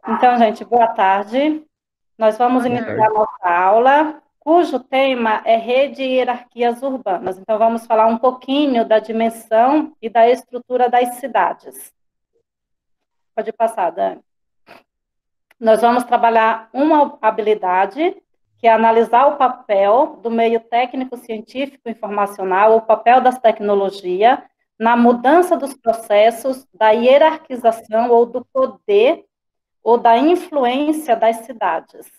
Então, gente, boa tarde. Nós vamos Boa iniciar a tarde. nossa aula, cujo tema é rede e hierarquias urbanas. Então, vamos falar um pouquinho da dimensão e da estrutura das cidades. Pode passar, Dani. Nós vamos trabalhar uma habilidade, que é analisar o papel do meio técnico, científico, informacional, o papel das tecnologias na mudança dos processos, da hierarquização ou do poder ou da influência das cidades.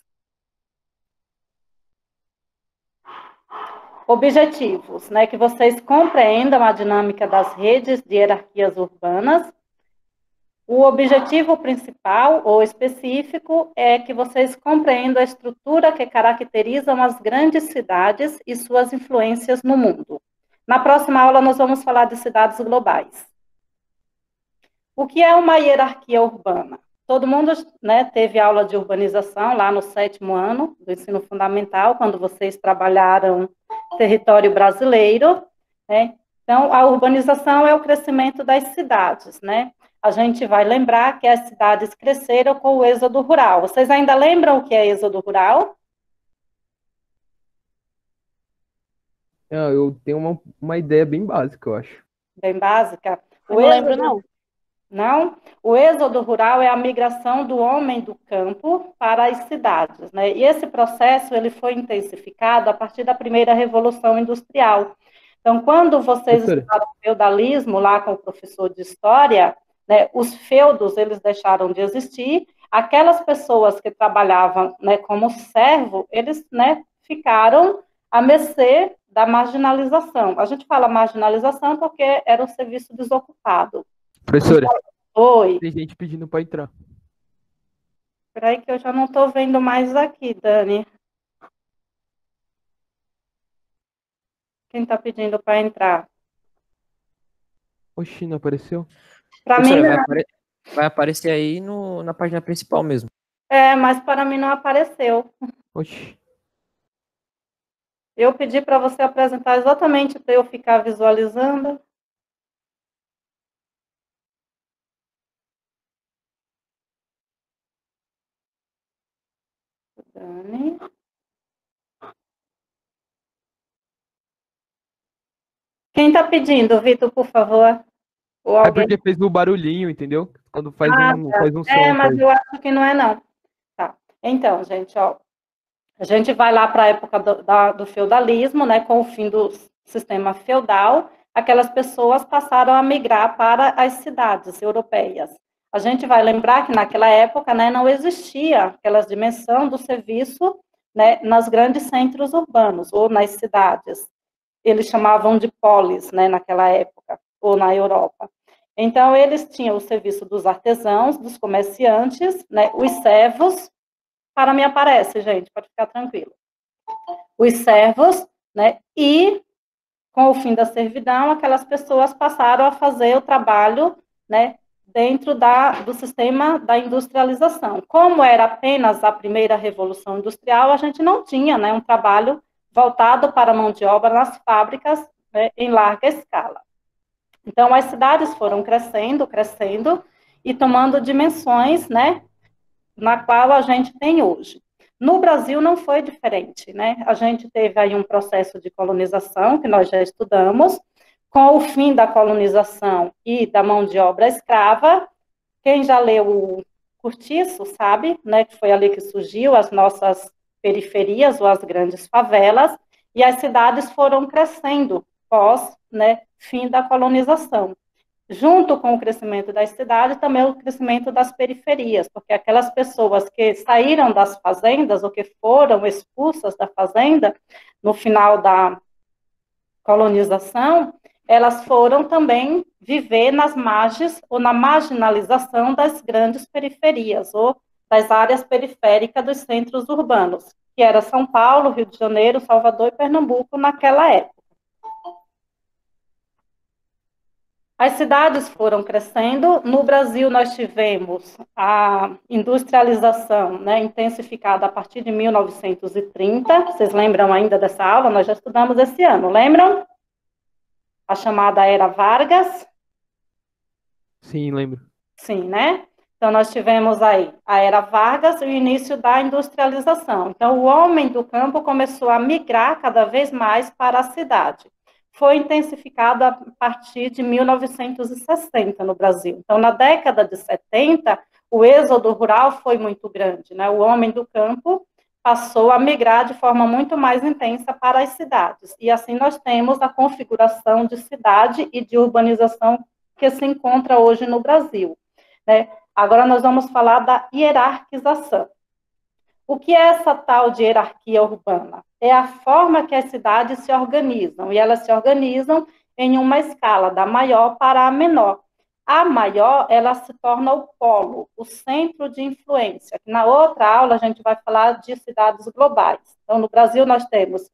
Objetivos, né? Que vocês compreendam a dinâmica das redes de hierarquias urbanas. O objetivo principal ou específico é que vocês compreendam a estrutura que caracteriza as grandes cidades e suas influências no mundo. Na próxima aula, nós vamos falar de cidades globais. O que é uma hierarquia urbana? Todo mundo, né, teve aula de urbanização lá no 7º ano do ensino fundamental, quando vocês trabalharam território brasileiro, né? Então, a urbanização é o crescimento das cidades, né? A gente vai lembrar que as cidades cresceram com o êxodo rural. Vocês ainda lembram o que é êxodo rural? Eu tenho uma ideia bem básica, eu acho. Bem básica. Eu O não lembro, êxodo não. Não? O êxodo rural é a migração do homem do campo para as cidades, né? E esse processo ele foi intensificado a partir da primeira revolução industrial. Então, quando vocês Professora, estudaram feudalismo lá com o professor de história, né, os feudos eles deixaram de existir. Aquelas pessoas que trabalhavam, né, como servo, eles, né, ficaram à mercê da marginalização. A gente fala marginalização porque era um serviço desocupado. professora, Oi. tem gente pedindo para entrar. Espera que eu já não estou vendo mais aqui, Dani. Quem está pedindo para entrar? Oxi, não apareceu? Para mim Professora, não. vai aparecer aí no, na página principal mesmo. É, mas para mim não apareceu. Oxi. Eu pedi para você apresentar exatamente para eu ficar visualizando. Dani. Quem está pedindo, Vitor, por favor? Ou É alguém? porque fez o barulhinho, entendeu? Quando faz Ah, tá. faz um É, som, mas faz. eu acho que não é, não. Tá. Então, gente, ó, a gente vai lá para a época do feudalismo, né, com o fim do sistema feudal, aquelas pessoas passaram a migrar para as cidades europeias. A gente vai lembrar que naquela época, né, não existia aquela dimensão do serviço, né, nos grandes centros urbanos ou nas cidades. Eles chamavam de polis, né, naquela época, ou na Europa. Então, eles tinham o serviço dos artesãos, dos comerciantes, né, os servos. Para mim aparece, gente, pode ficar tranquilo. Os servos, né? E com o fim da servidão, aquelas pessoas passaram a fazer o trabalho, né? Dentro do sistema da industrialização. Como era apenas a primeira revolução industrial, a gente não tinha, né, um trabalho voltado para a mão de obra nas fábricas, né, em larga escala. Então, as cidades foram crescendo, crescendo e tomando dimensões, né, na qual a gente tem hoje. No Brasil não foi diferente, né? A gente teve aí um processo de colonização, que nós já estudamos, com o fim da colonização e da mão de obra escrava. Quem já leu o Cortiço sabe, né, que foi ali que surgiu as nossas periferias ou as grandes favelas, e as cidades foram crescendo pós, né, fim da colonização. Junto com o crescimento das cidades, também o crescimento das periferias, porque aquelas pessoas que saíram das fazendas ou que foram expulsas da fazenda no final da colonização, elas foram também viver nas margens ou na marginalização das grandes periferias ou das áreas periféricas dos centros urbanos, que era São Paulo, Rio de Janeiro, Salvador e Pernambuco naquela época. As cidades foram crescendo. No Brasil, nós tivemos a industrialização, né, intensificada a partir de 1930. Vocês lembram ainda dessa aula? Nós já estudamos esse ano, lembram? A chamada Era Vargas. Sim, lembro. Sim, né? Então, nós tivemos aí a Era Vargas e o início da industrialização. Então, o homem do campo começou a migrar cada vez mais para a cidade. Foi intensificado a partir de 1960 no Brasil. Então, na década de 70, o êxodo rural foi muito grande, né? O homem do campo passou a migrar de forma muito mais intensa para as cidades. E assim nós temos a configuração de cidade e de urbanização que se encontra hoje no Brasil, né? Agora nós vamos falar da hierarquização. O que é essa tal de hierarquia urbana? É a forma que as cidades se organizam, e elas se organizam em uma escala, da maior para a menor. A maior, ela se torna o polo, o centro de influência. Na outra aula, a gente vai falar de cidades globais. Então, no Brasil, nós temos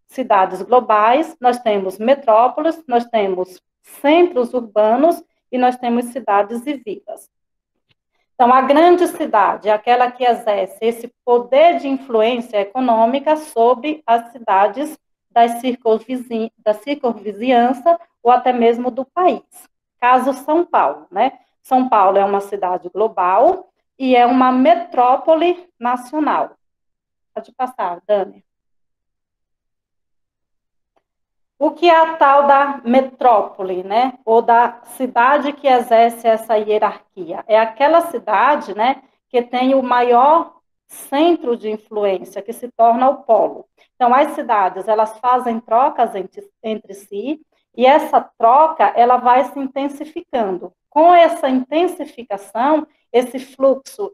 cidades globais, nós temos metrópoles, nós temos centros urbanos e nós temos cidades e vilas. Então, a grande cidade é aquela que exerce esse poder de influência econômica sobre as cidades da circunvizinhança ou até mesmo do país. Caso São Paulo, né? São Paulo é uma cidade global e é uma metrópole nacional. Pode passar, Dani. O que é a tal da metrópole, né? Ou da cidade que exerce essa hierarquia? É aquela cidade, né, que tem o maior centro de influência, que se torna o polo. Então, as cidades, elas fazem trocas entre si, e essa troca, ela vai se intensificando. Com essa intensificação, esse fluxo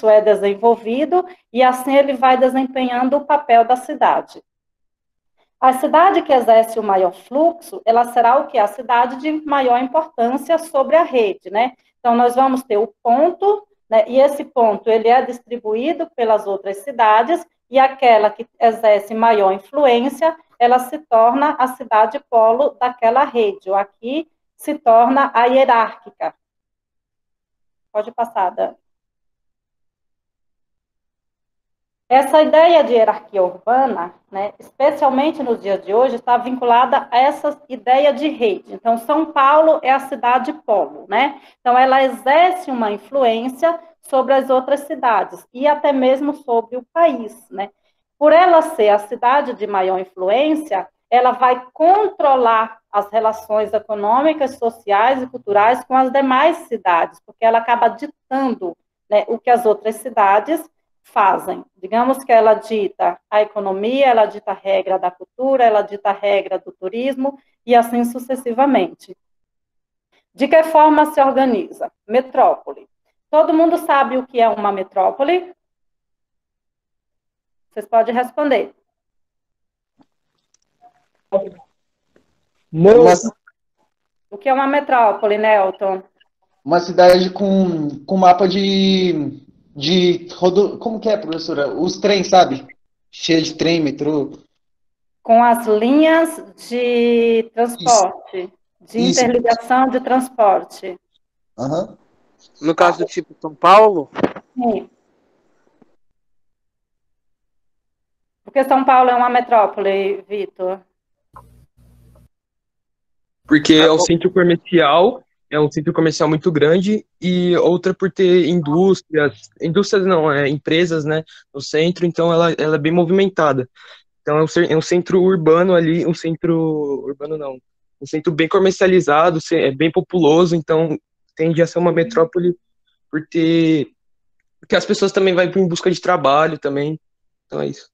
é desenvolvido, e assim ele vai desempenhando o papel da cidade. A cidade que exerce o maior fluxo, ela será o que? A cidade de maior importância sobre a rede, né? Então, nós vamos ter o ponto, né? E esse ponto, ele é distribuído pelas outras cidades, e aquela que exerce maior influência, ela se torna a cidade polo daquela rede, ou aqui se torna a hierárquica. Pode passar, Dani. Essa ideia de hierarquia urbana, né, especialmente nos dias de hoje, está vinculada a essa ideia de rede. Então, São Paulo é a cidade polo, né? Então, ela exerce uma influência sobre as outras cidades e até mesmo sobre o país, né? Por ela ser a cidade de maior influência, ela vai controlar as relações econômicas, sociais e culturais com as demais cidades, porque ela acaba ditando, né, o que as outras cidades fazem. Digamos que ela dita a economia, ela dita a regra da cultura, ela dita a regra do turismo, e assim sucessivamente. De que forma se organiza? Metrópole. Todo mundo sabe o que é uma metrópole? Vocês podem responder. Não. O que é uma metrópole, Nelton? Uma cidade com mapa como que é, professora? Os trens, sabe? Cheio de trem, metrô. Com as linhas de transporte, de Isso. interligação de transporte. Uhum. No caso do tipo São Paulo? Sim. Porque São Paulo é uma metrópole, Vitor? Porque é um centro comercial, é um centro comercial muito grande, e outra por ter indústrias não, empresas, né, no centro, então ela é bem movimentada. Então é um centro urbano ali, um centro bem comercializado, é bem populoso, então tende a ser uma metrópole porque as pessoas também vão em busca de trabalho também, então é isso.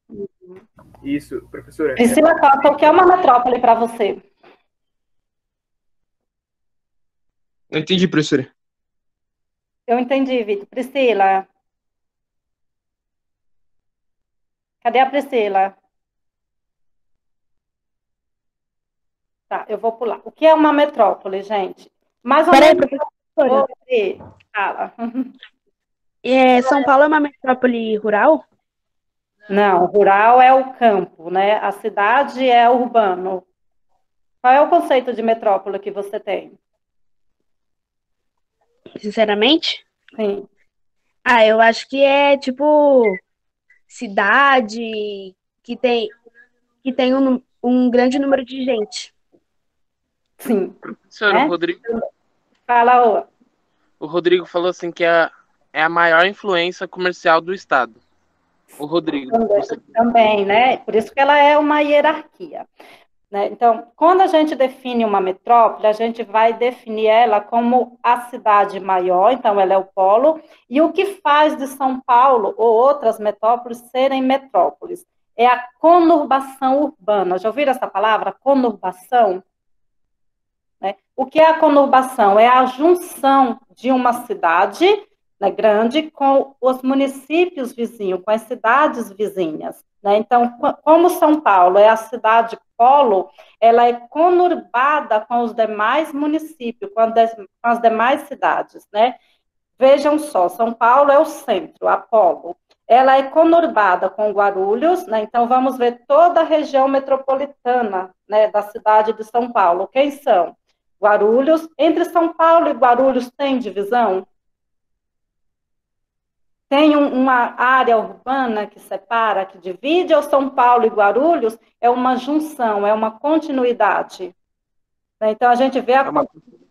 Isso, professora. Priscila Costa, o que é uma metrópole para você? Não entendi, professora. Eu entendi, Vitor. Priscila. Cadê a Priscila? Tá, eu vou pular. O que é uma metrópole, gente? Mais ou menos. Professora. Fala. São Paulo é uma metrópole rural? Não, rural é o campo, né? A cidade é urbano. Qual é o conceito de metrópole que você tem? Sinceramente? Sim. Eu acho que é tipo cidade que tem um grande número de gente. Sim. Professora, É? Rodrigo. Fala, ô. O Rodrigo falou assim que é a maior influência comercial do Estado. O Rodrigo. Também, né? Por isso que ela é uma hierarquia. Né? Então, quando a gente define uma metrópole, a gente vai definir ela como a cidade maior, então ela é o polo, e o que faz de São Paulo ou outras metrópoles serem metrópoles? É a conurbação urbana. Já ouviram essa palavra? Conurbação? Né? O que é a conurbação? É a junção de uma cidade, né, grande com os municípios vizinhos, com as cidades vizinhas. Né? Então, como São Paulo é a cidade polo, ela é conurbada com os demais municípios, com as demais cidades. Né? Vejam só, São Paulo é o centro, a polo. Ela é conurbada com Guarulhos, né? Então vamos ver toda a região metropolitana, né, da cidade de São Paulo. Quem são? Guarulhos. Entre São Paulo e Guarulhos tem divisão? Tem uma área urbana que separa, que divide, ou São Paulo e Guarulhos é uma junção, é uma continuidade? Então, a gente vê a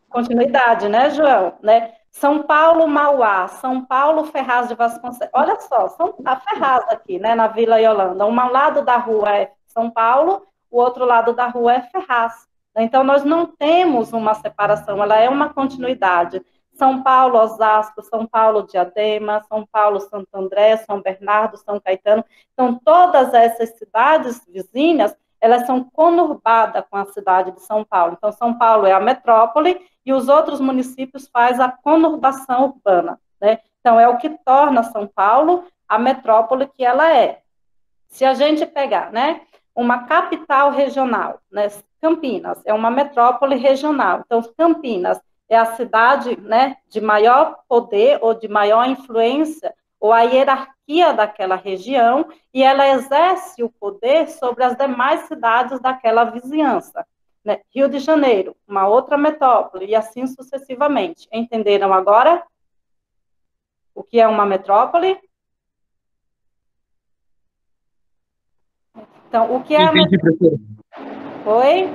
continuidade, né, João? Né? São Paulo, Mauá, São Paulo, Ferraz de Vasconcelos. Olha só, a Ferraz aqui, né, na Vila Yolanda. Um lado da rua é São Paulo, o outro lado da rua é Ferraz. Então, nós não temos uma separação, ela é uma continuidade. São Paulo, Osasco, São Paulo, Diadema, São Paulo, Santo André, São Bernardo, São Caetano. Então, todas essas cidades vizinhas, elas são conurbadas com a cidade de São Paulo. Então, São Paulo é a metrópole e os outros municípios fazem a conurbação urbana. Né? Então, é o que torna São Paulo a metrópole que ela é. Se a gente pegar, né, uma capital regional, né, Campinas é uma metrópole regional. Então, Campinas é a cidade, né, de maior poder ou de maior influência, ou a hierarquia daquela região, e ela exerce o poder sobre as demais cidades daquela vizinhança. Né? Rio de Janeiro, uma outra metrópole, e assim sucessivamente. Entenderam agora o que é uma metrópole? Então, o que é a metrópole? Oi?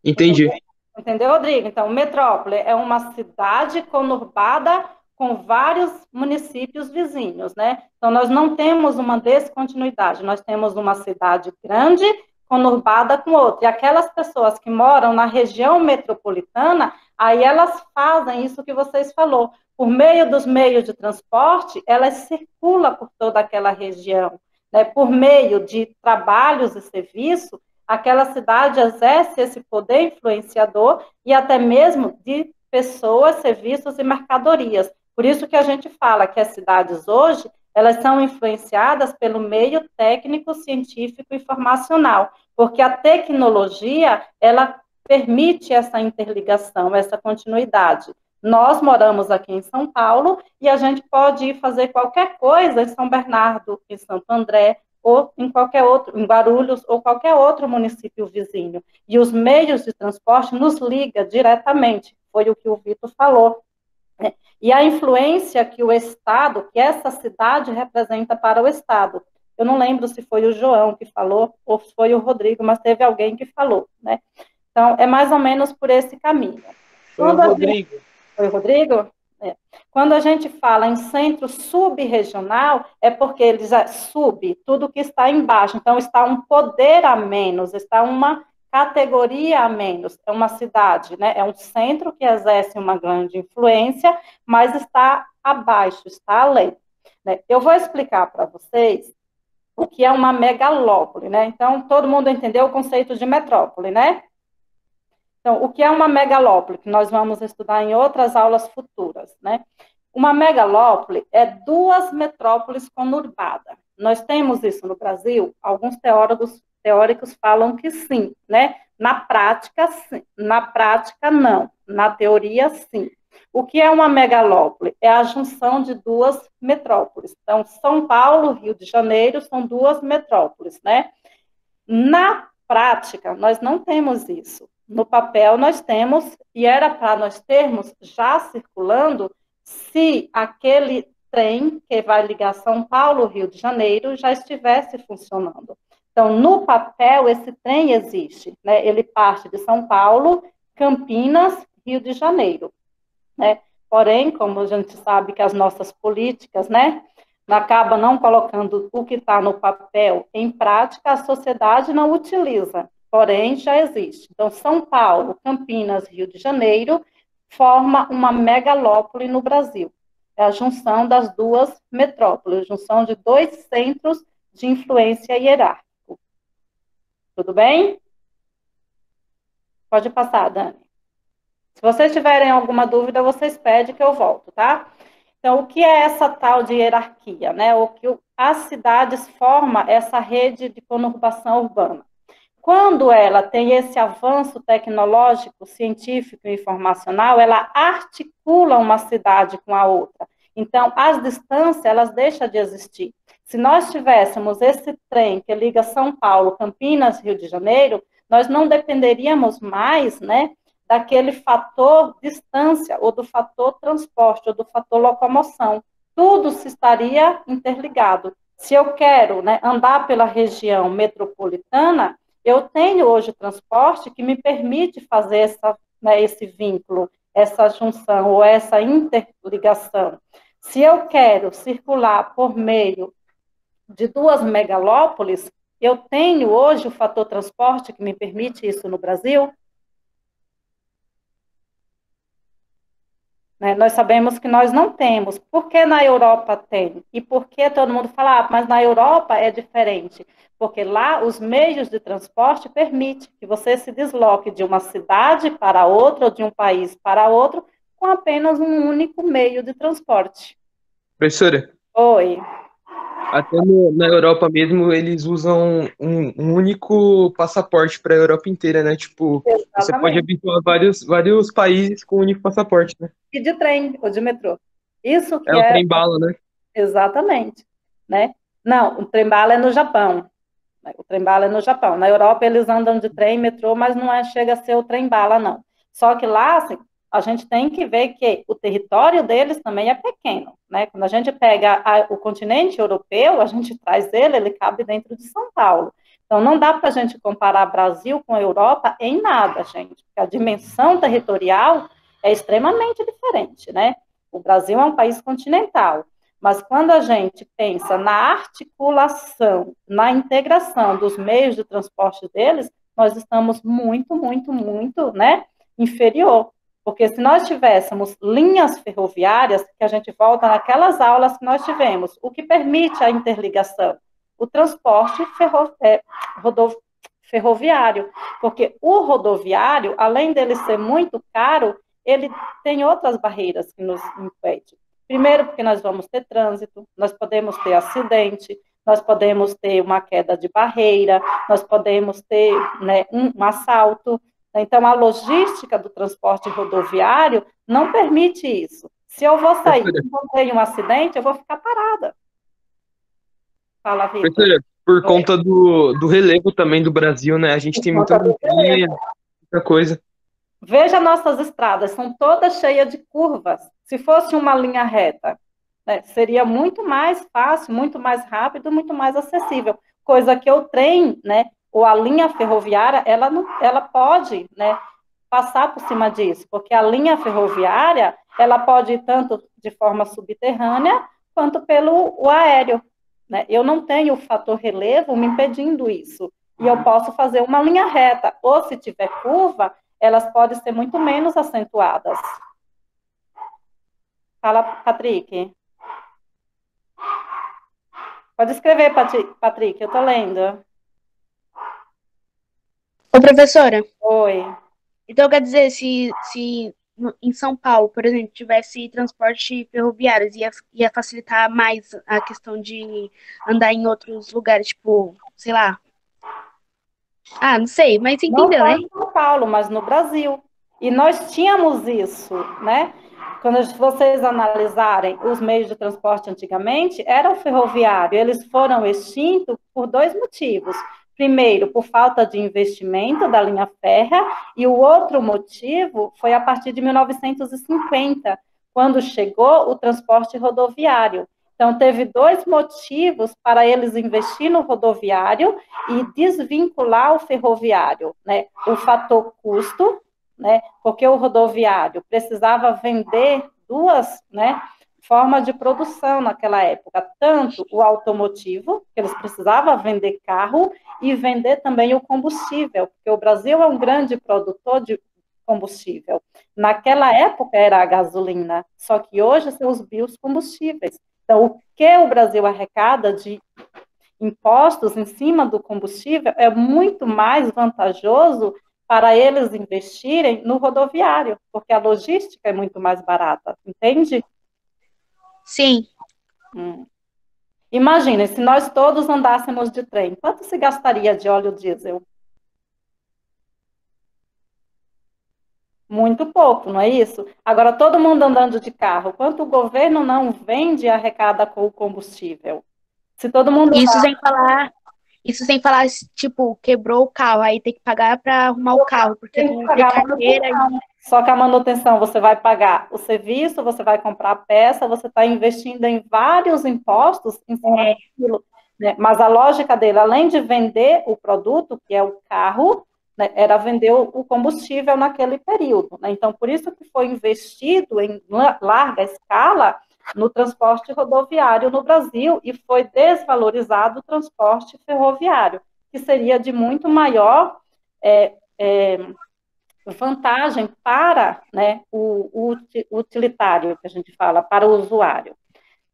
Entendi. Entendeu, Rodrigo? Então, metrópole é uma cidade conurbada com vários municípios vizinhos, né? Então, nós não temos uma descontinuidade, nós temos uma cidade grande conurbada com outra. E aquelas pessoas que moram na região metropolitana, aí elas fazem isso que vocês falou. Por meio dos meios de transporte, elas circulam por toda aquela região. Né? Por meio de trabalhos e serviços, aquela cidade exerce esse poder influenciador e até mesmo de pessoas, serviços e mercadorias. Por isso que a gente fala que as cidades hoje, elas são influenciadas pelo meio técnico, científico e informacional, porque a tecnologia, ela permite essa interligação, essa continuidade. Nós moramos aqui em São Paulo e a gente pode ir fazer qualquer coisa em São Bernardo, em Santo André, ou em qualquer outro, em Guarulhos, ou qualquer outro município vizinho. E os meios de transporte nos ligam diretamente, foi o que o Vitor falou. Né? E a influência que o Estado, que essa cidade representa para o Estado. Eu não lembro se foi o João que falou, ou se foi o Rodrigo, mas teve alguém que falou. Né? Então, é mais ou menos por esse caminho. Foi o Rodrigo. Foi o Rodrigo? É. Quando a gente fala em centro subregional, é porque eles sub, tudo que está embaixo. Então, está um poder a menos, está uma categoria a menos. É uma cidade, né? É um centro que exerce uma grande influência, mas está abaixo, está além. Né? Eu vou explicar para vocês o que é uma megalópole, né? Então, todo mundo entendeu o conceito de metrópole, né? Então, o que é uma megalópole, que nós vamos estudar em outras aulas futuras, né? Uma megalópole é duas metrópoles conurbadas. Nós temos isso no Brasil? Alguns teóricos falam que sim, né? Na prática, sim. Na prática, não. Na teoria, sim. O que é uma megalópole? É a junção de duas metrópoles. Então, São Paulo, Rio de Janeiro, são duas metrópoles, né? Na prática, nós não temos isso. No papel nós temos, e era para nós termos já circulando, se aquele trem que vai ligar São Paulo, Rio de Janeiro, já estivesse funcionando. Então, no papel, esse trem existe, né? Ele parte de São Paulo, Campinas, Rio de Janeiro. né? Porém, como a gente sabe que as nossas políticas, né, acaba não colocando o que está no papel em prática, a sociedade não utiliza, porém já existe. Então, São Paulo, Campinas, Rio de Janeiro, forma uma megalópole no Brasil. É a junção das duas metrópoles, junção de dois centros de influência hierárquico. Tudo bem? Pode passar, Dani. Se vocês tiverem alguma dúvida, vocês pedem que eu volto, tá? Então, o que é essa tal de hierarquia, né? O que as cidades formam essa rede de conurbação urbana. Quando ela tem esse avanço tecnológico, científico e informacional, ela articula uma cidade com a outra. Então, as distâncias, elas deixam de existir. Se nós tivéssemos esse trem que liga São Paulo, Campinas, Rio de Janeiro, nós não dependeríamos mais, né, daquele fator distância, ou do fator transporte, ou do fator locomoção. Tudo se estaria interligado. Se eu quero, né, andar pela região metropolitana, eu tenho hoje transporte que me permite fazer né, esse vínculo, essa junção, ou essa interligação. Se eu quero circular por meio de duas megalópolis, eu tenho hoje o fator transporte que me permite isso no Brasil? Né? Nós sabemos que nós não temos. Por que na Europa tem? E por que todo mundo fala, mas na Europa é diferente? Porque lá os meios de transporte permitem que você se desloque de uma cidade para outra, ou de um país para outro, com apenas um único meio de transporte. Professora, Oi. até na Europa mesmo, eles usam um único passaporte para a Europa inteira, né? Tipo, você pode Exatamente. habituar vários países com um único passaporte, né? E de trem ou de metrô. Isso que É o trem-bala, né? Exatamente. Né? Não, o trem-bala é no Japão. O trem-bala é no Japão. Na Europa eles andam de trem, metrô, mas não chega a ser o trem-bala, não. Só que lá, assim, a gente tem que ver que o território deles também é pequeno, né? Quando a gente pega o continente europeu, a gente traz ele cabe dentro de São Paulo. Então, não dá para a gente comparar Brasil com a Europa em nada, gente, porque a dimensão territorial é extremamente diferente, né? O Brasil é um país continental, mas quando a gente pensa na articulação, na integração dos meios de transporte deles, nós estamos muito, muito, muito, né, inferior. Porque se nós tivéssemos linhas ferroviárias, que a gente volta naquelas aulas que nós tivemos, o que permite a interligação? O transporte ferroviário. Porque o rodoviário, além dele ser muito caro, ele tem outras barreiras que nos impedem. Primeiro, porque nós vamos ter trânsito, nós podemos ter acidente, nós podemos ter uma queda de barreira, nós podemos ter, né, um assalto. Então, a logística do transporte rodoviário não permite isso. Se eu vou sair e encontrei um acidente, eu vou ficar parada. Fala, Vitor. Professora, por conta do relevo também do Brasil, né? A gente tem muita montanha, muita coisa. Veja nossas estradas, são todas cheias de curvas. Se fosse uma linha reta, né, seria muito mais fácil, muito mais rápido, muito mais acessível. Coisa que o trem, né, ou a linha ferroviária, ela pode, né, passar por cima disso, porque a linha ferroviária, ela pode ir tanto de forma subterrânea, quanto pelo aéreo. Né? Eu não tenho o fator relevo me impedindo isso. E eu posso fazer uma linha reta, ou se tiver curva, elas podem ser muito menos acentuadas. Fala, Patrick. Pode escrever, Patrick, eu estou lendo. Ô, professora. Oi. Então, quer dizer, se em São Paulo, por exemplo, tivesse transporte ferroviário, ia facilitar mais a questão de andar em outros lugares, tipo, sei lá. Ah, não sei, mas você entendeu, né? Não só em São Paulo, mas no Brasil. E nós tínhamos isso, né? Quando vocês analisarem os meios de transporte antigamente, era o ferroviário. Eles foram extintos por dois motivos. Primeiro, por falta de investimento da linha férrea, e o outro motivo foi a partir de 1950, quando chegou o transporte rodoviário. Então, teve dois motivos para eles investir no rodoviário e desvincular o ferroviário, né? O fator custo, né? Porque o rodoviário precisava vender duas, né, formas de produção naquela época, tanto o automotivo, que eles precisavam vender carro, e vender também o combustível, porque o Brasil é um grande produtor de combustível. Naquela época era a gasolina, só que hoje são os biocombustíveis. Então, o que o Brasil arrecada de impostos em cima do combustível é muito mais vantajoso para eles investirem no rodoviário, porque a logística é muito mais barata, entende? Sim. Imagina, se nós todos andássemos de trem, quanto se gastaria de óleo diesel? Muito pouco, não é isso? Agora, todo mundo andando de carro, quanto o governo não vende e arrecada com o combustível? Se todo mundo... Isso sem falar, tipo, quebrou o carro, aí tem que pagar para arrumar o carro, porque tem que não tem pagar a carteira. manutenção. Só que a manutenção você vai pagar o serviço, você vai comprar a peça, você está investindo em vários impostos em cima daquilo, né? Mas a lógica dele, além de vender o produto, que é o carro, né, era vender o combustível naquele período, né? Então, por isso que foi investido em larga escala no transporte rodoviário no Brasil e foi desvalorizado o transporte ferroviário, que seria de muito maior vantagem para, né, o utilitário, que a gente fala, para o usuário.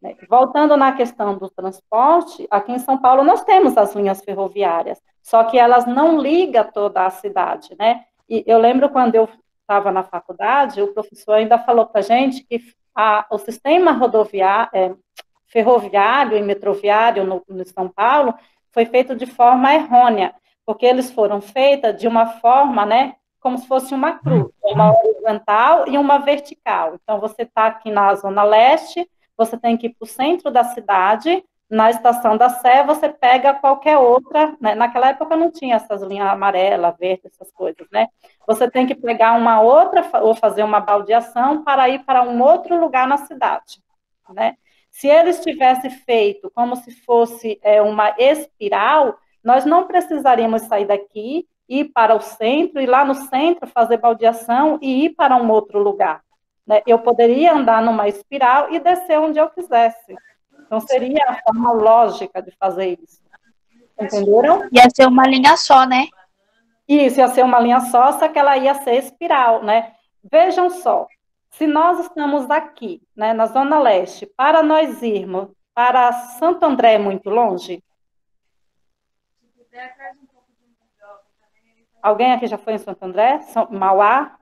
Né? Voltando na questão do transporte, aqui em São Paulo nós temos as linhas ferroviárias, só que elas não ligam toda a cidade, né? E eu lembro quando eu estava na faculdade, o professor ainda falou para a gente que o sistema ferroviário e metroviário no São Paulo foi feito de forma errônea, porque eles foram feitos de uma forma, né, como se fosse uma cruz, uma horizontal e uma vertical. Então, você está aqui na Zona Leste, você tem que ir para o centro da cidade, na Estação da Sé, você pega qualquer outra, né? Naquela época não tinha essas linhas amarela, verde, essas coisas, né? Você tem que pegar uma outra, ou fazer uma baldeação para ir para um outro lugar na cidade, né? Se eles tivessem feito como se fosse uma espiral, nós não precisaríamos sair daqui, ir para o centro, ir lá no centro, fazer baldeação e ir para um outro lugar, né? Eu poderia andar numa espiral e descer onde eu quisesse. Então, seria a forma lógica de fazer isso. Entenderam? Ia ser uma linha só, né? Isso, ia ser uma linha só que ela ia ser espiral, né? Vejam só, se nós estamos aqui, né, na Zona Leste, para nós irmos para Santo André é muito longe? Alguém aqui já foi em Santo André? Mauá?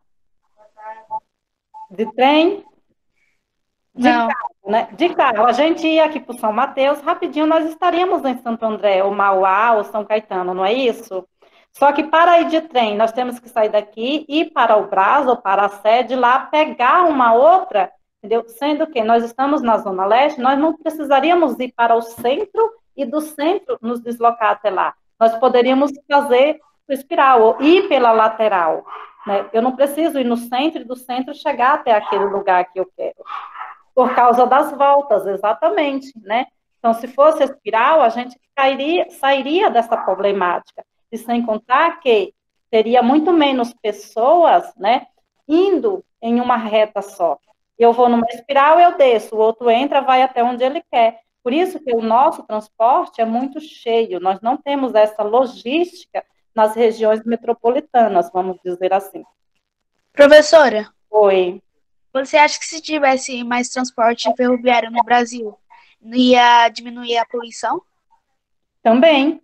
De trem? De Não. carro, né? De carro. A gente ia aqui para o São Mateus, rapidinho nós estaríamos em Santo André, ou Mauá, ou São Caetano, não é isso? Só que para ir de trem, nós temos que sair daqui, ir para o Brás, ou para a sede, lá pegar uma outra, entendeu? Sendo que nós estamos na Zona Leste, nós não precisaríamos ir para o centro e do centro nos deslocar até lá. Nós poderíamos fazer o espiral, ou ir pela lateral, né? Eu não preciso ir no centro e do centro chegar até aquele lugar que eu quero. Por causa das voltas, exatamente, né? Então, se fosse espiral, a gente sairia dessa problemática. E sem contar que teria muito menos pessoas, né, indo em uma reta só. Eu vou numa espiral, eu desço, o outro entra, vai até onde ele quer. Por isso que o nosso transporte é muito cheio, nós não temos essa logística nas regiões metropolitanas, vamos dizer assim. Professora, Oi. você acha que se tivesse mais transporte ferroviário no Brasil, ia diminuir a poluição? Também.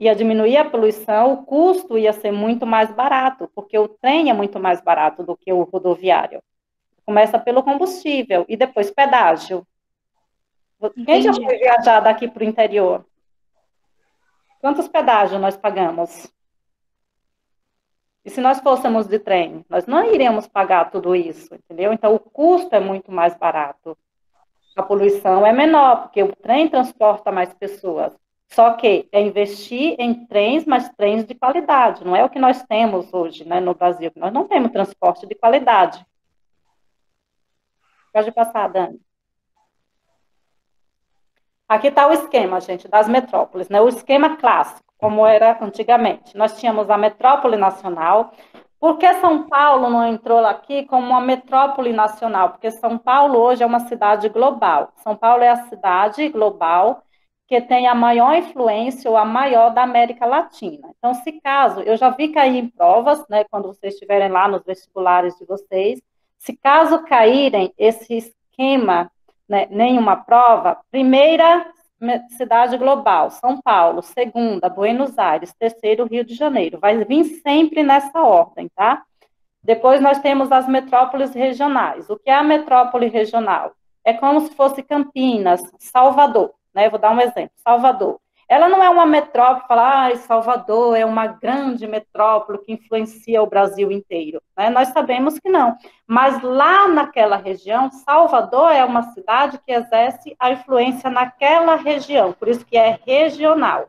Ia diminuir a poluição, o custo ia ser muito mais barato, porque o trem é muito mais barato do que o rodoviário. Começa pelo combustível e depois pedágio. Quem já foi viajar daqui para o interior? Quantos pedágios nós pagamos? E se nós fôssemos de trem, nós não iríamos pagar tudo isso, entendeu? Então, o custo é muito mais barato. A poluição é menor, porque o trem transporta mais pessoas. Só que é investir em trens, mas trens de qualidade. Não é o que nós temos hoje, né, no Brasil. Nós não temos transporte de qualidade. Pode passar, Dani. Aqui está o esquema, gente, das metrópoles, né? O esquema clássico, como era antigamente. Nós tínhamos a metrópole nacional, Por que São Paulo não entrou aqui como uma metrópole nacional? Porque São Paulo hoje é uma cidade global. São Paulo é a cidade global que tem a maior influência ou a maior da América Latina. Então, se caso, eu já vi cair em provas, né, quando vocês estiverem lá nos vestibulares de vocês, se caso caírem esse esquema, né, nenhuma prova, primeira cidade global, São Paulo, segunda, Buenos Aires, terceiro, Rio de Janeiro, vai vir sempre nessa ordem, tá? Depois nós temos as metrópoles regionais. O que é a metrópole regional? É como se fosse Campinas, Salvador, né? Eu vou dar um exemplo, Salvador. Ela não é uma metrópole, falar, Salvador é uma grande metrópole que influencia o Brasil inteiro, né? Nós sabemos que não. Mas lá naquela região, Salvador é uma cidade que exerce a influência naquela região, por isso que é regional.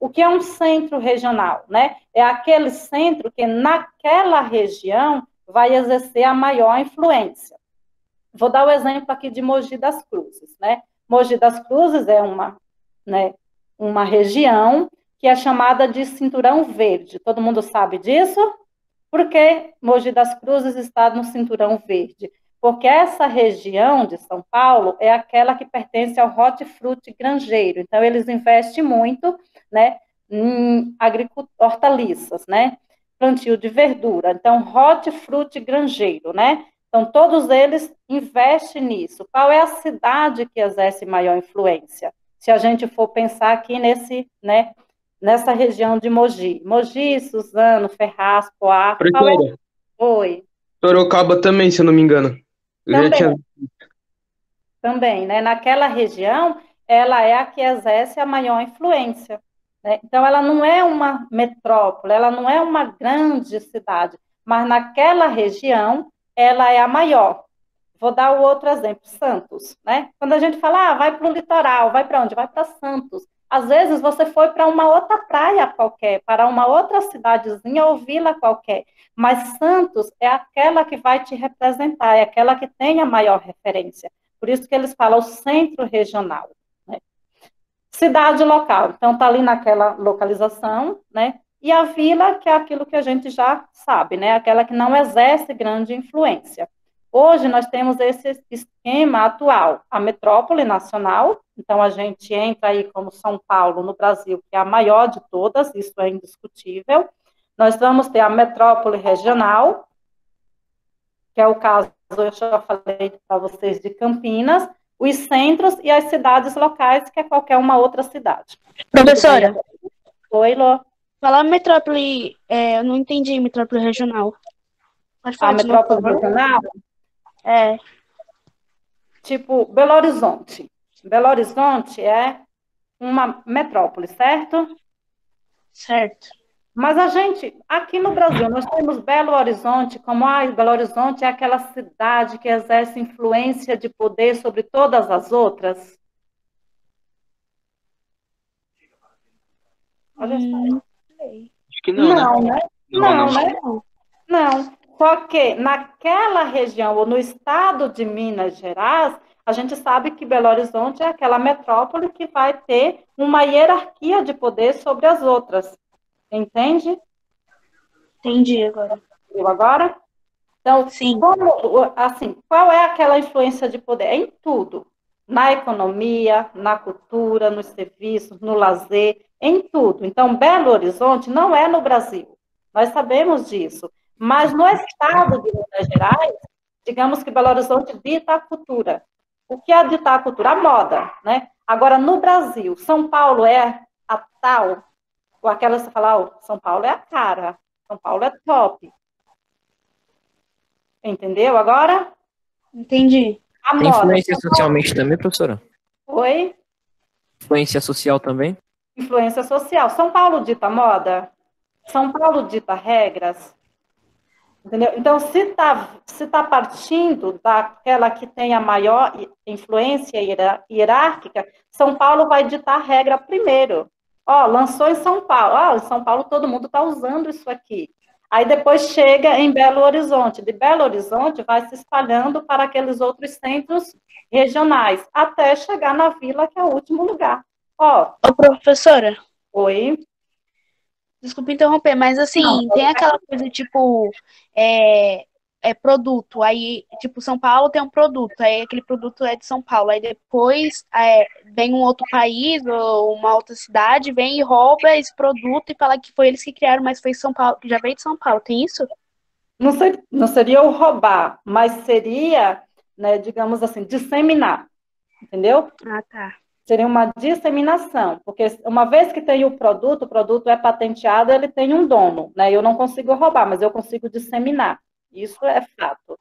O que é um centro regional, né? É aquele centro que naquela região vai exercer a maior influência. Vou dar o exemplo aqui de Mogi das Cruzes, né? Mogi das Cruzes é uma região que é chamada de Cinturão Verde. Todo mundo sabe disso? Por que Mogi das Cruzes está no Cinturão Verde? Porque essa região de São Paulo é aquela que pertence ao hortifruti granjeiro. Então, eles investem muito, né, em hortaliças, né? Plantio de verdura. Então, hortifruti granjeiro, né? Então, todos eles investem nisso. Qual é a cidade que exerce maior influência? Se a gente for pensar aqui nessa região de Mogi. Mogi, Suzano, Ferraz, Poá. Professora, Oi. Sorocaba também, se eu não me engano. Também, né? Naquela região, ela é a que exerce a maior influência, né? Então, ela não é uma metrópole, ela não é uma grande cidade, mas naquela região, ela é a maior. Vou dar o outro exemplo, Santos, né? Quando a gente fala, vai para o litoral, vai para onde? Vai para Santos. Às vezes você foi para uma outra praia qualquer, para uma outra cidadezinha ou vila qualquer, mas Santos é aquela que vai te representar, é aquela que tem a maior referência. Por isso que eles falam o centro regional, né? Cidade local, então está ali naquela localização, né? E a vila, que é aquilo que a gente já sabe, né? Aquela que não exerce grande influência. Hoje nós temos esse esquema atual, a metrópole nacional, então a gente entra aí como São Paulo no Brasil, que é a maior de todas, isso é indiscutível. Nós vamos ter a metrópole regional, que é o caso, eu já falei para vocês, de Campinas, os centros e as cidades locais, que é qualquer uma outra cidade. Professora, Oi, Lô. falar metrópole, eu não entendi metrópole regional. Pode falar A de novo, metrópole por favor? regional, tipo Belo Horizonte. Belo Horizonte é uma metrópole, certo? Certo. Mas a gente, aqui no Brasil, nós temos Belo Horizonte como, Belo Horizonte é aquela cidade que exerce influência de poder sobre todas as outras. Olha só. Acho que não, Não, né? né? Não. Né? Não. Só que naquela região, ou no estado de Minas Gerais, a gente sabe que Belo Horizonte é aquela metrópole que vai ter uma hierarquia de poder sobre as outras. Entende? Entendi agora. Entendeu agora? Então, Sim. qual é aquela influência de poder? É em tudo. Na economia, na cultura, nos serviços, no lazer, em tudo. Então, Belo Horizonte não é no Brasil. Nós sabemos disso. Mas no estado de Minas Gerais, digamos que Belo Horizonte dita a cultura. O que é ditar a cultura? A moda, né? Agora, no Brasil, São Paulo é a tal, ou aquela que você fala, São Paulo é a cara, São Paulo é top. Entendeu agora? Entendi. A Tem moda. influência socialmente também, professora? Oi? Influência social também? Influência social. São Paulo dita moda? São Paulo dita regras? Entendeu? Então, se tá partindo daquela que tem a maior influência hierárquica, São Paulo vai ditar a regra primeiro. Lançou em São Paulo. Em São Paulo todo mundo está usando isso aqui. Aí depois chega em Belo Horizonte. De Belo Horizonte vai se espalhando para aqueles outros centros regionais, até chegar na vila, que é o último lugar. Ô, professora, Oi? Desculpa interromper, mas Não, assim, tem aquela coisa tipo, é, produto, aí, tipo, São Paulo tem um produto, aí aquele produto é de São Paulo, aí depois vem um outro país ou uma outra cidade, vem e rouba esse produto e fala que foi eles que criaram, mas foi São Paulo, que já veio de São Paulo, tem isso? não seria o roubar, mas seria, né, digamos assim, disseminar, entendeu? Ah, tá. Seria uma disseminação, porque uma vez que tem o produto é patenteado, ele tem um dono, né? Eu não consigo roubar, mas eu consigo disseminar. Isso é fato.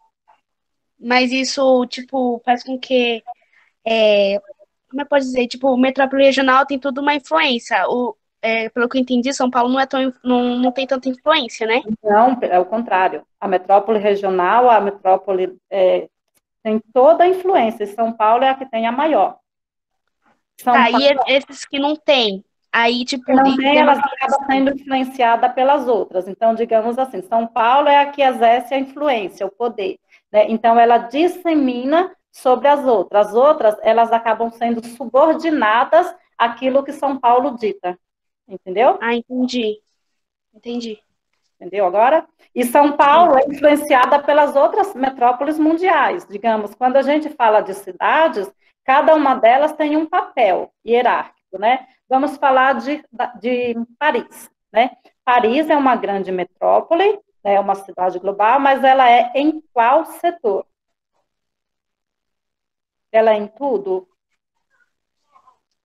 Mas isso, tipo, faz com que, como eu posso dizer, tipo, o metrópole regional tem tudo uma influência. Pelo que eu entendi, São Paulo não é tão, não tem tanta influência, né? Não, é o contrário. A metrópole regional, a metrópole tem toda a influência. E São Paulo é a que tem a maior. São Tá, Paulo, e esses que não tem, aí, tipo, que não e tem, elas acabam democracia. sendo influenciadas pelas outras. Então, digamos assim, São Paulo é a que exerce a influência, o poder, né? Então, ela dissemina sobre as outras. As outras, elas acabam sendo subordinadas àquilo que São Paulo dita. Entendeu? Ah, entendi. Entendi. Entendeu agora? E São Sim. Paulo é influenciada pelas outras metrópoles mundiais. Digamos, quando a gente fala de cidades, cada uma delas tem um papel hierárquico, né? Vamos falar de Paris, né? Paris é uma grande metrópole, né? É uma cidade global, mas ela é em qual setor? Ela é em tudo?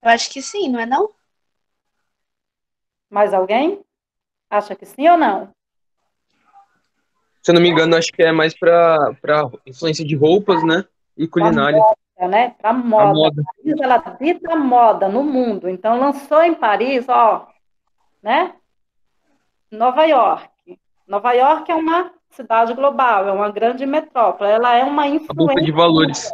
Eu acho que sim, não é não? Mais alguém? Acha que sim ou não? Se eu não me engano, acho que é mais para influência de roupas, né? E Para culinária. moda, né? Para A moda. moda. Paris, ela dita moda no mundo. Então, lançou em Paris, ó, né? Nova York. Nova York é uma cidade global, é uma grande metrópole, ela é uma A bolsa de influência. valores.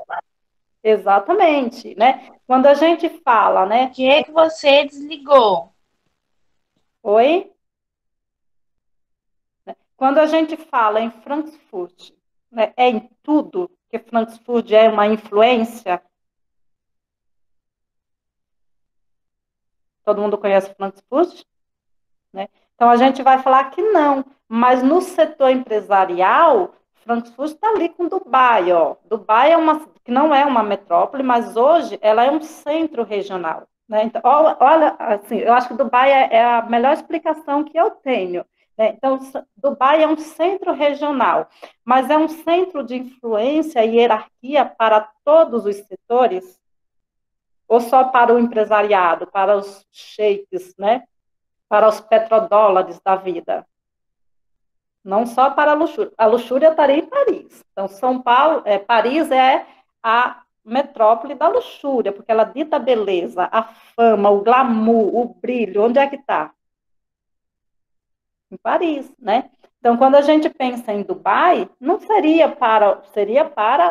Exatamente, né? Quando a gente fala, né? Que é que você desligou? Oi? Quando a gente fala em Frankfurt, né, é em tudo, que Frankfurt é uma influência. Todo mundo conhece Frankfurt? Né? Então, a gente vai falar que não, mas no setor empresarial, Frankfurt está ali com Dubai, ó. Dubai é uma, que não é uma metrópole, mas hoje ela é um centro regional. Né? Então, olha, assim, eu acho que Dubai é a melhor explicação que eu tenho. Né? Então, Dubai é um centro regional, mas é um centro de influência e hierarquia para todos os setores, ou só para o empresariado, para os sheiks, né? Para os petrodólares da vida. Não só para a luxúria. A luxúria estaria em Paris. Então, São Paulo, Paris é a metrópole da luxúria, porque ela dita a beleza, a fama, o glamour, o brilho. Onde é que está? Em Paris, né? Então, quando a gente pensa em Dubai, não seria para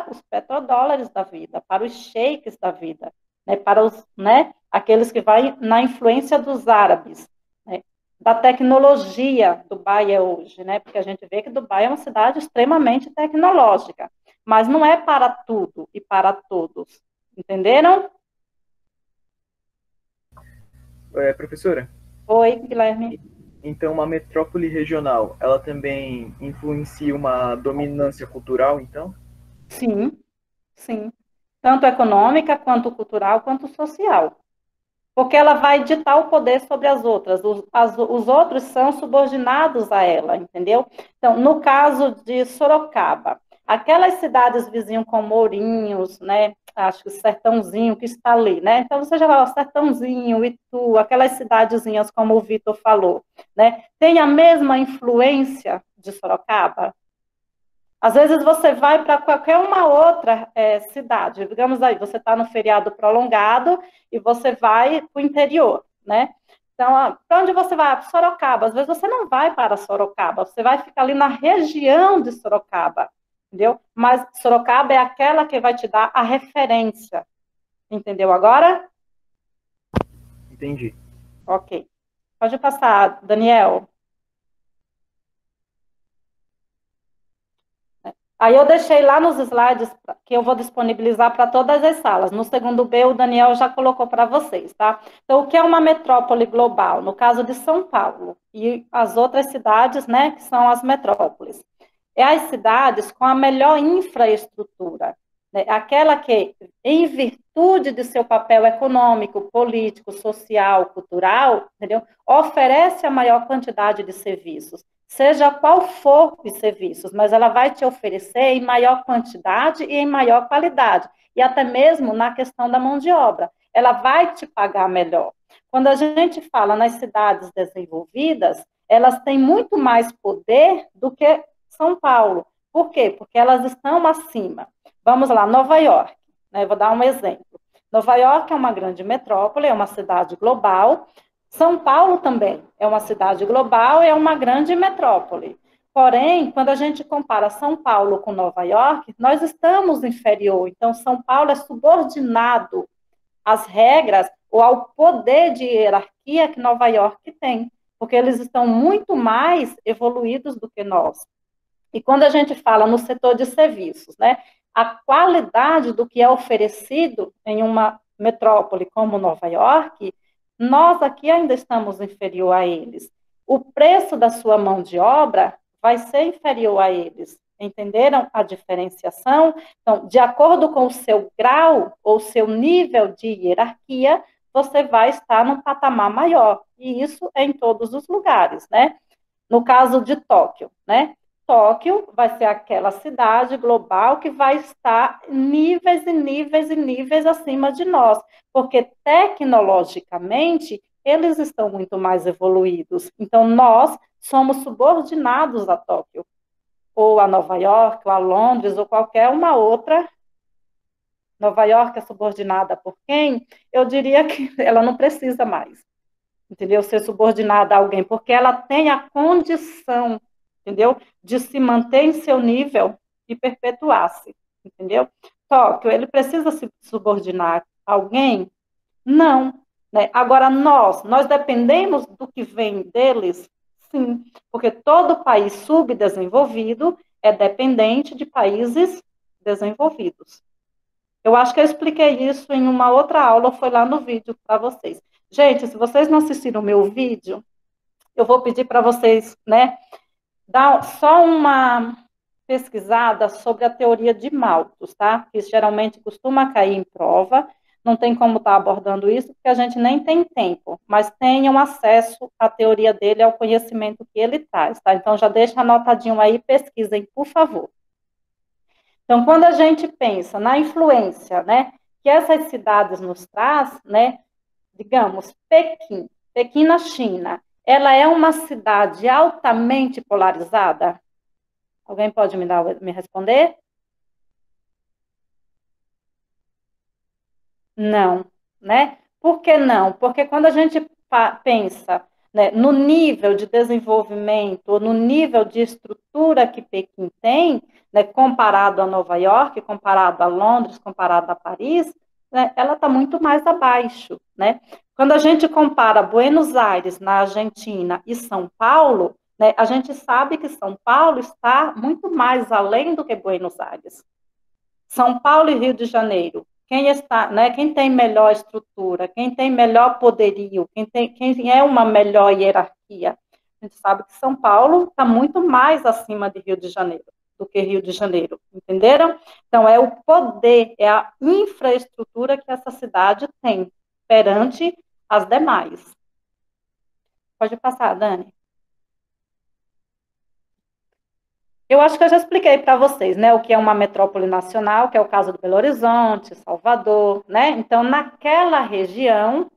os petrodólares da vida, para os sheiks da vida, né? Para os, né? Aqueles que vão na influência dos árabes, né? Da tecnologia. Dubai é hoje, né? Porque a gente vê que Dubai é uma cidade extremamente tecnológica, mas não é para tudo e para todos, entenderam? Professora, Oi, Guilherme. então uma metrópole regional, ela também influencia uma dominância cultural, então? Sim, sim. Tanto econômica, quanto cultural, quanto social. Porque ela vai ditar o poder sobre as outras. Os outros são subordinados a ela, entendeu? Então, no caso de Sorocaba, aquelas cidades vizinhas como Ourinhos, né? Acho que o Sertãozinho que está ali, né? Então, você já vai, Sertãozinho, Itu, aquelas cidadezinhas como o Vitor falou, né? Tem a mesma influência de Sorocaba? Às vezes você vai para qualquer uma outra cidade, digamos aí, você está no feriado prolongado e você vai para o interior, né? Então, para onde você vai? Para Sorocaba. Às vezes você não vai para Sorocaba, você vai ficar ali na região de Sorocaba, entendeu? Mas Sorocaba é aquela que vai te dar a referência, entendeu agora? Entendi. Ok. Pode passar, Daniel. Aí eu deixei lá nos slides que eu vou disponibilizar para todas as salas. No segundo B, o Daniel já colocou para vocês, tá? Então, o que é uma metrópole global? No caso de São Paulo e as outras cidades, né, que são as metrópoles. É as cidades com a melhor infraestrutura, né? Aquela que, em virtude de seu papel econômico, político, social, cultural, entendeu? Oferece a maior quantidade de serviços, seja qual for os serviços, mas ela vai te oferecer em maior quantidade e em maior qualidade, e até mesmo na questão da mão de obra, ela vai te pagar melhor. Quando a gente fala nas cidades desenvolvidas, elas têm muito mais poder do que São Paulo. Por quê? Porque elas estão acima. Vamos lá, Nova York, né? Vou dar um exemplo. Nova York é uma grande metrópole, é uma cidade global. São Paulo também é uma cidade global, é uma grande metrópole. Porém, quando a gente compara São Paulo com Nova York, nós estamos inferior. Então, São Paulo é subordinado às regras ou ao poder de hierarquia que Nova York tem, porque eles estão muito mais evoluídos do que nós. E quando a gente fala no setor de serviços, né, a qualidade do que é oferecido em uma metrópole como Nova York, nós aqui ainda estamos inferior a eles. O preço da sua mão de obra vai ser inferior a eles. Entenderam a diferenciação? Então, de acordo com o seu grau ou seu nível de hierarquia, você vai estar num patamar maior. E isso é em todos os lugares, né? No caso de Tóquio, né? Tóquio vai ser aquela cidade global que vai estar níveis e níveis e níveis acima de nós, porque tecnologicamente eles estão muito mais evoluídos. Então, nós somos subordinados a Tóquio, ou a Nova York, ou a Londres, ou qualquer uma outra. Nova York é subordinada por quem? Eu diria que ela não precisa mais, entendeu? Ser subordinada a alguém, porque ela tem a condição, entendeu? De se manter em seu nível e perpetuar-se, entendeu? Tóquio, ele precisa se subordinar a alguém? Não, né? Agora, nós dependemos do que vem deles? Sim, porque todo país subdesenvolvido é dependente de países desenvolvidos. Eu acho que eu expliquei isso em uma outra aula, foi lá no vídeo para vocês. Gente, se vocês não assistiram o meu vídeo, eu vou pedir para vocês, né, dar só uma pesquisada sobre a teoria de Malthus, tá? Que geralmente costuma cair em prova, não tem como estar abordando isso, porque a gente nem tem tempo, mas tenham acesso à teoria dele, ao conhecimento que ele traz, tá? Então, já deixa anotadinho aí, pesquisem, por favor. Então, quando a gente pensa na influência, né, que essas cidades nos traz, né, digamos, Pequim na China, ela é uma cidade altamente polarizada? Alguém pode me responder? Não, né? Por que não? Porque quando a gente pensa, né, no nível de desenvolvimento, ou no nível de estrutura que Pequim tem, né, comparado a Nova York, comparado a Londres, comparado a Paris, né, ela está muito mais abaixo, né? Quando a gente compara Buenos Aires, na Argentina, e São Paulo, né, a gente sabe que São Paulo está muito mais além do que Buenos Aires. São Paulo e Rio de Janeiro, quem está, né, quem tem melhor estrutura, quem tem melhor poderio, quem é uma melhor hierarquia? A gente sabe que São Paulo está muito mais acima de Rio de Janeiro do que Rio de Janeiro, entenderam? Então, é o poder, é a infraestrutura que essa cidade tem perante as demais. Pode passar, Dani. Eu acho que eu já expliquei para vocês, né, o que é uma metrópole nacional, que é o caso do Belo Horizonte, Salvador, né? Então, naquela região,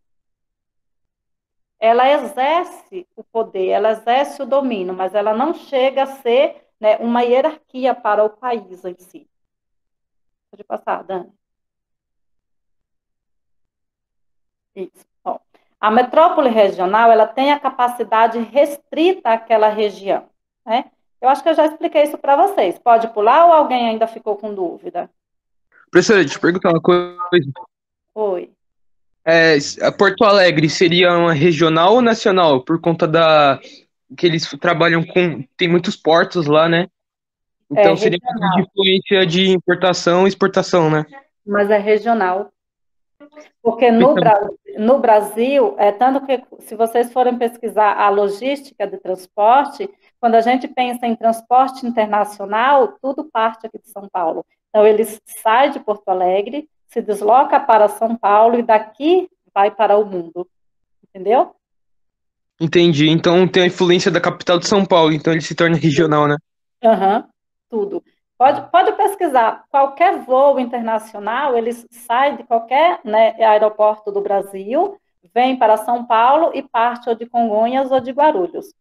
ela exerce o poder, ela exerce o domínio, mas ela não chega a ser, né, uma hierarquia para o país em si. Pode passar, Dani. Isso. Ó. A metrópole regional, ela tem a capacidade restrita àquela região, né? Eu acho que eu já expliquei isso para vocês. Pode pular ou alguém ainda ficou com dúvida? Professora, deixa eu perguntar uma coisa. Oi. A Porto Alegre seria uma regional ou nacional? Por conta que eles trabalham com... Tem muitos portos lá, né? Então seria mais de influência de importação e exportação, né? mas é regional. Porque no Brasil, tanto que se vocês forem pesquisar a logística de transporte, quando a gente pensa em transporte internacional, tudo parte aqui de São Paulo. Então, eles saem de Porto Alegre, se desloca para São Paulo e daqui vai para o mundo. Entendeu? Entendi. Então tem a influência da capital de São Paulo, então ele se torna regional, né? Aham, tudo. Pode pesquisar. Qualquer voo internacional, eles saem de qualquer, né, aeroporto do Brasil, vem para São Paulo e parte ou de Congonhas ou de Guarulhos.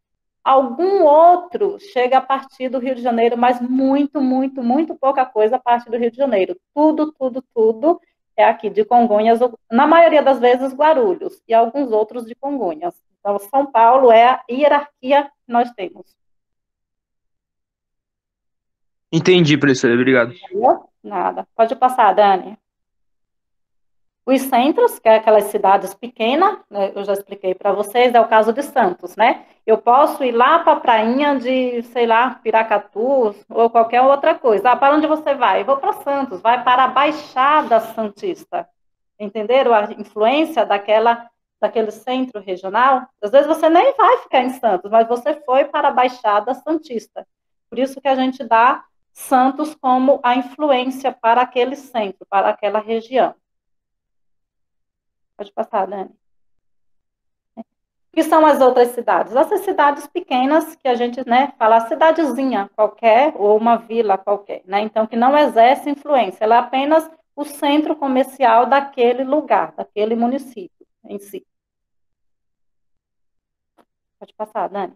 Algum outro chega a partir do Rio de Janeiro, mas muito, muito, muito pouca coisa a partir do Rio de Janeiro. Tudo é aqui de Congonhas, na maioria das vezes Guarulhos, e alguns outros de Congonhas. Então, São Paulo é a hierarquia que nós temos. Entendi, professora. Obrigado. Nada. Pode passar, Dani. Os centros, que é aquelas cidades pequenas, né, eu já expliquei para vocês, é o caso de Santos, né? Eu posso ir lá para a prainha de, sei lá, Piracatu ou qualquer outra coisa. Ah, para onde você vai? Eu vou para Santos, vai para a Baixada Santista. Entenderam a influência daquele centro regional? Às vezes você nem vai ficar em Santos, mas você foi para a Baixada Santista. Por isso que a gente dá Santos como a influência para aquele centro, para aquela região. Pode passar, Dani. O que são as outras cidades? Essas cidades pequenas que a gente, né, fala cidadezinha qualquer ou uma vila qualquer, né? Então, que não exerce influência, ela é apenas o centro comercial daquele lugar, daquele município em si. Pode passar, Dani.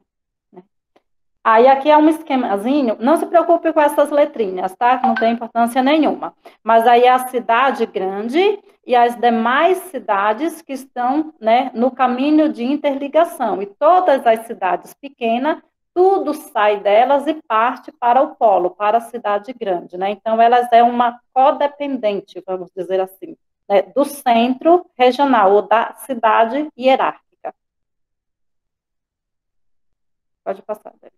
Aí aqui é um esquemazinho, não se preocupe com essas letrinhas, tá? Não tem importância nenhuma. Mas aí é a cidade grande e as demais cidades que estão, né, no caminho de interligação. E todas as cidades pequenas, tudo sai delas e parte para o polo, para a cidade grande, né? Então, elas é uma codependente, vamos dizer assim, né, do centro regional ou da cidade hierárquica. Pode passar, Dani.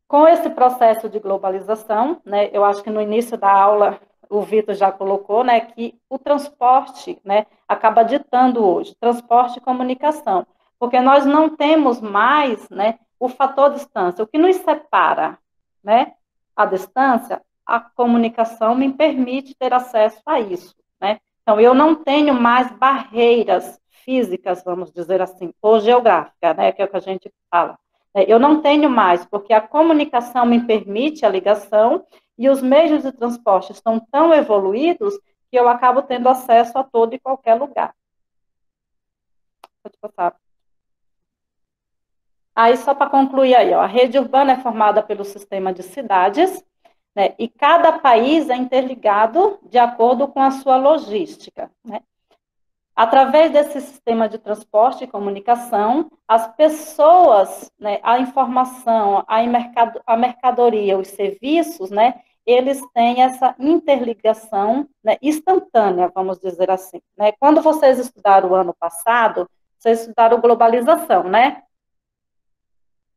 Com esse processo de globalização, né, eu acho que no início da aula o Vitor já colocou, né, que o transporte, né, acaba ditando hoje, transporte e comunicação, porque nós não temos mais, né, o fator distância. O que nos separa, né, a distância, a comunicação me permite ter acesso a isso, né? Então, eu não tenho mais barreiras físicas, vamos dizer assim, ou geográficas, né, que é o que a gente fala. Eu não tenho mais, porque a comunicação me permite a ligação e os meios de transporte estão tão evoluídos que eu acabo tendo acesso a todo e qualquer lugar. Pode passar. Aí, só para concluir aí, ó, a rede urbana é formada pelo sistema de cidades, né, e cada país é interligado de acordo com a sua logística, né? Através desse sistema de transporte e comunicação, as pessoas, né, a informação, a mercadoria, os serviços, né, eles têm essa interligação, né, instantânea, vamos dizer assim, né? Quando vocês estudaram o ano passado, vocês estudaram globalização, né?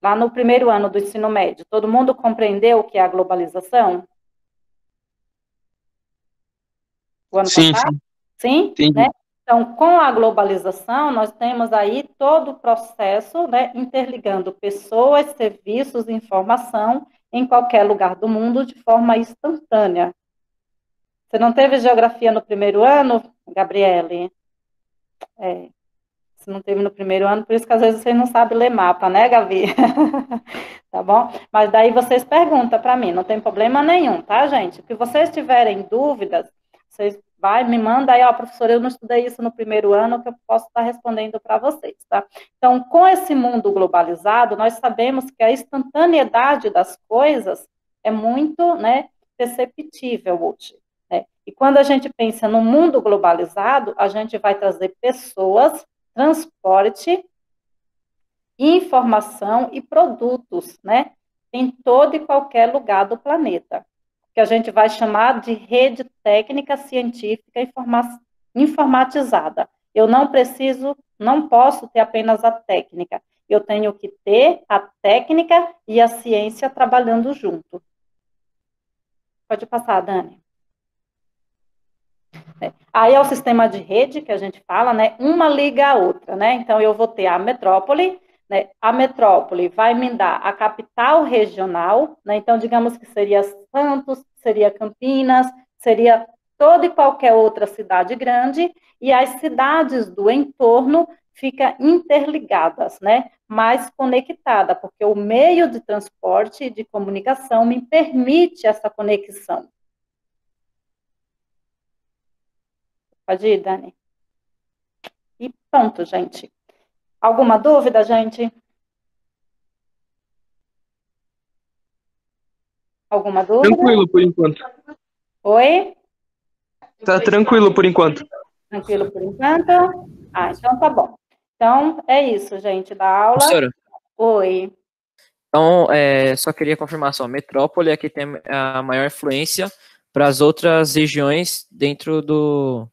Lá no primeiro ano do ensino médio, todo mundo compreendeu o que é a globalização? O ano passado? Sim? Né? Então, com a globalização, nós temos aí todo o processo, né, interligando pessoas, serviços, informação em qualquer lugar do mundo de forma instantânea. Você não teve geografia no primeiro ano, Gabriele? Você não teve no primeiro ano, por isso que às vezes vocês não sabem ler mapa, né, Gabi? Tá bom? Mas daí vocês perguntam para mim, não tem problema nenhum, tá, gente? Se vocês tiverem dúvidas, vocês me manda aí, ó, professora, eu não estudei isso no primeiro ano, que eu posso estar respondendo para vocês, tá? Então, com esse mundo globalizado, nós sabemos que a instantaneidade das coisas é muito, né, perceptível hoje, né? E quando a gente pensa no mundo globalizado, a gente vai trazer pessoas, transporte, informação e produtos, né, em todo e qualquer lugar do planeta, que a gente vai chamar de rede técnica científica informatizada. Eu não posso ter apenas a técnica, eu tenho que ter a técnica e a ciência trabalhando junto. Pode passar, Dani. Aí é o sistema de rede que a gente fala, né? Uma liga a outra, né? Então, eu vou ter a metrópole, né? A metrópole vai me dar a capital regional, né? Então, digamos que seria Santos, seria Campinas, seria toda e qualquer outra cidade grande, e as cidades do entorno ficam interligadas, né? Mais conectada, porque o meio de transporte e de comunicação me permite essa conexão. Pode ir, Dani. E pronto, gente. Alguma dúvida, gente? Alguma dúvida? Tranquilo por enquanto. Oi? Tá tranquilo por enquanto. Tranquilo por enquanto? Ah, então tá bom. Então, é isso, gente, da aula. Professora, Oi. então, só queria confirmar só, metrópole é que tem a maior influência para as outras regiões dentro do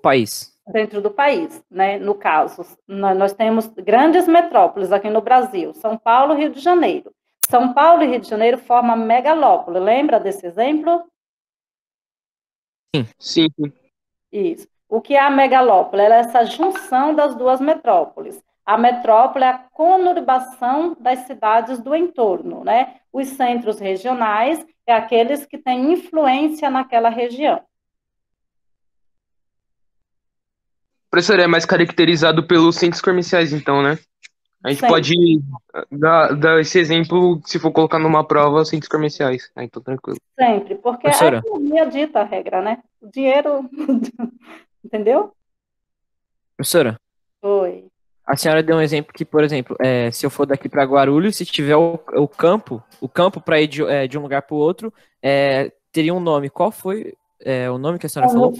país. Dentro do país, né? No caso, nós temos grandes metrópoles aqui no Brasil, São Paulo e Rio de Janeiro. São Paulo e Rio de Janeiro formam a megalópole, lembra desse exemplo? Sim. Isso. O que é a megalópole? Ela é essa junção das duas metrópoles. A metrópole é a conurbação das cidades do entorno, né? Os centros regionais é aqueles que têm influência naquela região. Professor, é mais caracterizado pelos centros comerciais, então, né? A gente Sempre. pode dar esse exemplo se for colocar numa prova, centros comerciais. Ah, então tranquilo. Sempre, porque Professora. a economia dita a regra, né? O dinheiro, entendeu? Professora, Oi. a senhora deu um exemplo que, por exemplo, se eu for daqui para Guarulhos, se tiver o campo para ir de um lugar para o outro, teria um nome. Qual foi o nome que a senhora falou?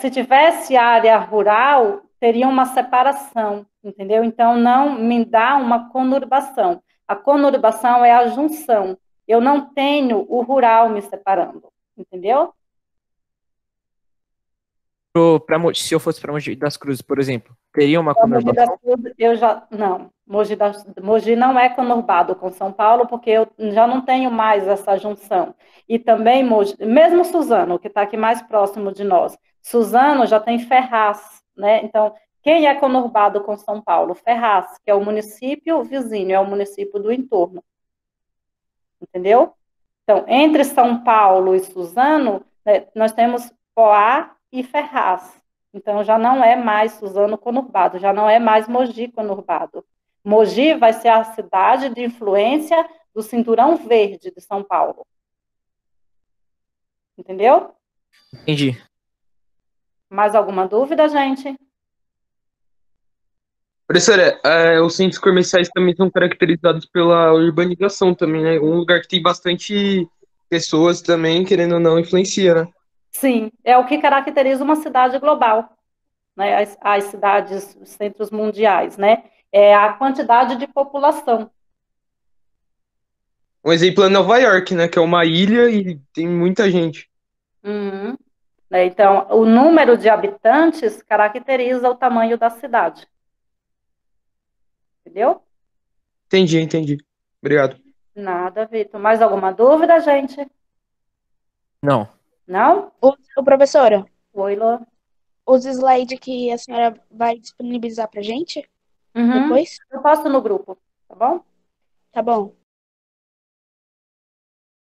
Se tivesse área rural, teria uma separação, entendeu? Então, não me dá uma conurbação. A conurbação é a junção. Eu não tenho o rural me separando, entendeu? Se eu fosse para Mogi das Cruzes, por exemplo, teria uma Mogi das conurbação? Cruzes, não. Mogi não é conurbado com São Paulo, porque eu já não tenho mais essa junção. E também, Mogi, mesmo Suzano, que está aqui mais próximo de nós, Suzano já tem Ferraz, né? Então, quem é conurbado com São Paulo? Ferraz, que é o município vizinho, é o município do entorno. Entendeu? Então, entre São Paulo e Suzano, né, nós temos Poá e Ferraz. Então, já não é mais Suzano conurbado, já não é mais Mogi conurbado. Mogi vai ser a cidade de influência do Cinturão Verde de São Paulo. Entendeu? Entendi. Mais alguma dúvida, gente? Professora, os centros comerciais também são caracterizados pela urbanização também, né? Um lugar que tem bastante pessoas também, querendo ou não, influencia, né? Sim, é o que caracteriza uma cidade global, né? As cidades, os centros mundiais, né? É a quantidade de população. Um exemplo é Nova York, né? Que é uma ilha e tem muita gente. Uhum. Então, o número de habitantes caracteriza o tamanho da cidade. Entendeu? Entendi. Obrigado. Nada, Vitor. Mais alguma dúvida, gente? Não. Não? Ô, professora, Oi, Lô. os slides que a senhora vai disponibilizar pra gente Uhum. depois? Eu posto no grupo, tá bom? Tá bom.